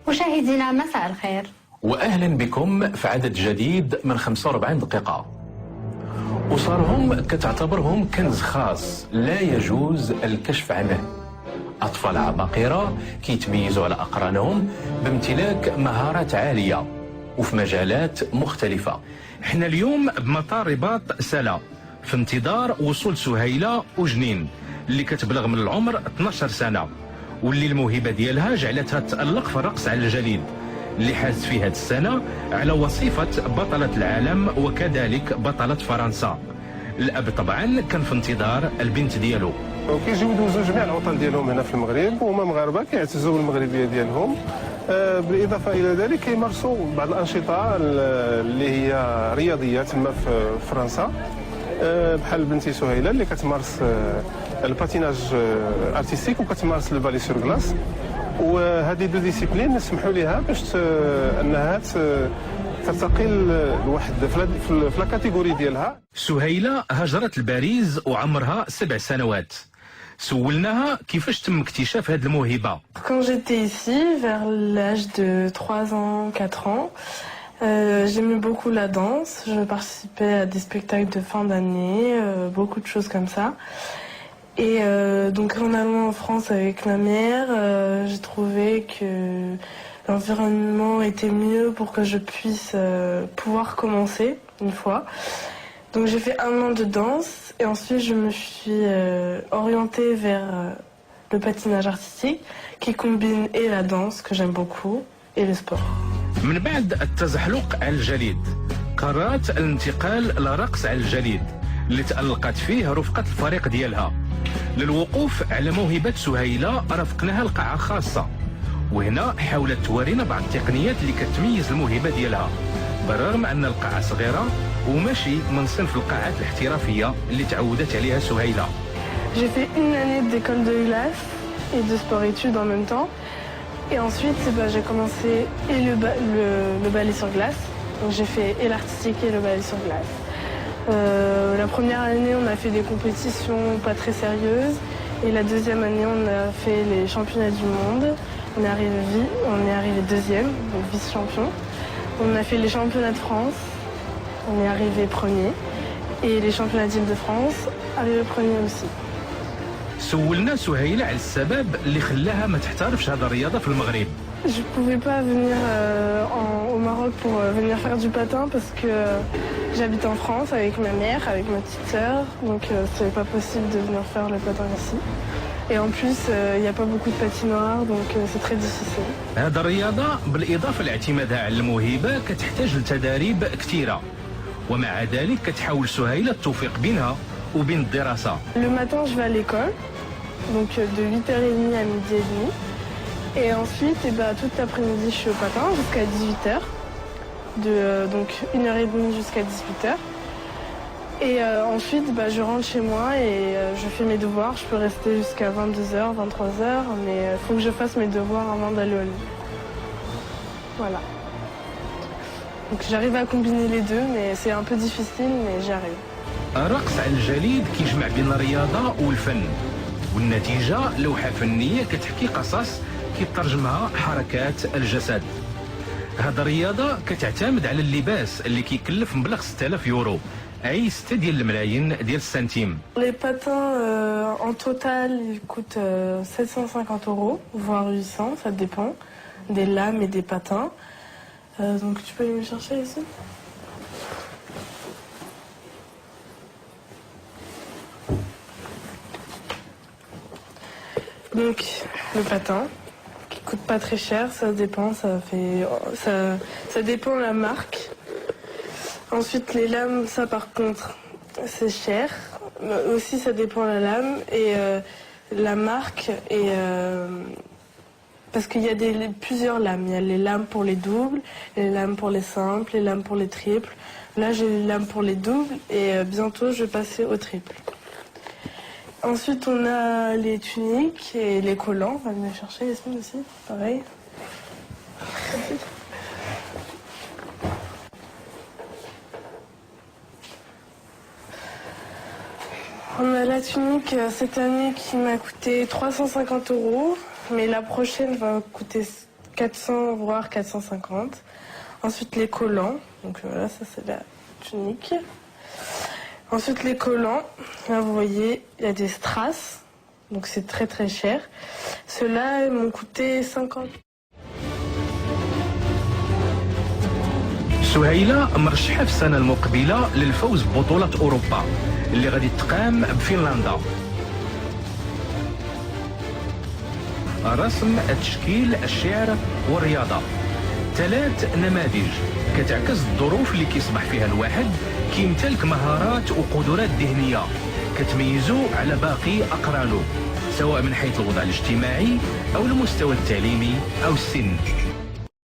مشاهدينا مساء الخير وأهلا بكم في عدد جديد من 45 دقيقة. أسرهم كتعتبرهم كنز خاص لا يجوز الكشف عنه. أطفال عباقرة كيتميزوا على أقرانهم بامتلاك مهارات عالية وفي مجالات مختلفة. احنا اليوم بمطار رباط سلا في انتظار وصول سهيلة وجنين اللي كتبلغ من العمر 12 سنة واللي الموهبة ديالها جعلتها تألق في الرقص على الجليد اللي حازت في هذه السنة على وصيفة بطلة العالم وكذلك بطلة فرنسا. الأب طبعا كان في انتظار البنت ديالو. كيجيو يدوزوا جميع العطل ديالهم هنا في المغرب وهما مغاربه كيعتزوا بالمغربيه ديالهم. بالاضافه الى ذلك كيمارسوا بعض الانشطه اللي هي رياضيه تما في فرنسا، بحال بنتي سهيله اللي كتمارس الباتيناج ارتستيك وكتمارس البالي سور كلاس. وهذه دو ديسيبلين نسمحوا لها باش انها ترتقي لواحد في لا كاتيجوري ديالها. سهيله هاجرت لباريس وعمرها 7 سنوات. سولناها كيفاش تم اكتشاف هذه الموهبه. Quand j'étais ici, vers l'âge de 3 ans, 4 ans, j'aimais beaucoup la danse. Je participais à des spectacles de fin d'année, beaucoup de choses comme ça. Et donc en allant en France avec ma mère, j'ai trouvé que l'environnement était mieux pour que je puisse pouvoir commencer une fois. Donc j'ai fait 1 an de danse et ensuite je me suis orientée vers le patinage artistique qui combine et la danse que j'aime beaucoup et le sport. من بعد التزحلق على الجليد قررت الانتقال للرقص على الجليد اللي تألقت فيه رفقة الفريق ديالها. للوقوف على موهبة سهيلة رافقناها لقاعة خاصة وهنا حاولت تورينا بعض التقنيات اللي كتميز الموهبة ديالها بالرغم أن القاعة صغيرة وماشي من صنف القاعات الاحترافية اللي تعودت عليها سهيلة. J'ai fait 1 année d'école de glace et de sport-études en même temps. Et ensuite, j'ai commencé et le ballet sur glace. Donc j'ai fait et l'artistique et le ballet sur glace. La première année, on a fait des compétitions pas très sérieuses. Et la deuxième année, on a fait les championnats du monde. On est arrivé deuxième, donc vice-champion. On a fait les championnats de France. On est arrivé premier. Et les championnats d'Île-de-France, arrivé premier aussi. سولنا سهيلة على السبب اللي خلاها ما تحترفش هذه الرياضة في المغرب. Je ne pouvais pas venir au Maroc pour venir faire du patin parce que j'habite en France avec ma mère, avec ma petite sœur, donc c'est pas possible de venir faire le patin ici. Et en plus, il n'y a pas beaucoup de patinoires, donc c'est très difficile. هذه الرياضة بالإضافة لاعتمادها على الموهبة كتحتاج لتداريب كثيرة ومع ذلك كتحاول سهيلة التوفيق بينها وبين الدراسة. Le matin, je vais à l'école, donc de 8h30 à midi et demi. Et ensuite, toute l'après-midi, je suis au patin jusqu'à 18h. Donc 1h30 jusqu'à 18h. Et ensuite, je rentre chez moi et je fais mes devoirs. Je peux rester jusqu'à 22h, 23h, mais il faut que je fasse mes devoirs avant d'aller au lit. Voilà. Donc j'arrive à combiner les deux, mais c'est un peu difficile, mais j'y arrive. الرقص على الجليد كيجمع بين الرياضة والفن والنتيجة لوحة فنية كتحكي قصص كيترجمها حركات الجسد. هذه الرياضة كتعتمد على اللباس اللي كيكلف مبلغ 6000 يورو أي 6 ديال الملايين ديال السنتيم. Les patins en total ils coûtent 750 euros, voire 800, ça dépend des lames et des patins. Donc tu peux me chercher ici? Donc le patin qui coûte pas très cher, ça dépend, ça dépend la marque. Ensuite les lames, ça par contre c'est cher. Aussi ça dépend la lame et la marque et parce qu'il y a plusieurs lames. Il y a les lames pour les doubles, les lames pour les simples, les lames pour les triples. Là j'ai les lames pour les doubles et bientôt je vais passer au triple. Ensuite, on a les tuniques et les collants. On va venir chercher les semaines aussi, pareil. La tunique, cette année, qui m'a coûté 350 €, mais la prochaine va coûter 400 voire 450. Ensuite, les collants. Donc voilà, ça c'est la tunique. Ensuite, les collants. Là, vous voyez, il y a des strass. Donc c'est très très cher. Ceux-là m'ont coûté 50. سهيلة مرشحة في السنة المقبلة للفوز ببطولة أوروبا اللي غادي تقام بفنلندا. الرسم، التشكيل، الشعر والرياضة، 3 نماذج كتعكس الظروف اللي كيصبح فيها الواحد كيمتلك مهارات وقدرات ذهنية كتميزو على باقي أقرانه، سواء من حيث الوضع الاجتماعي أو المستوى التعليمي أو السن.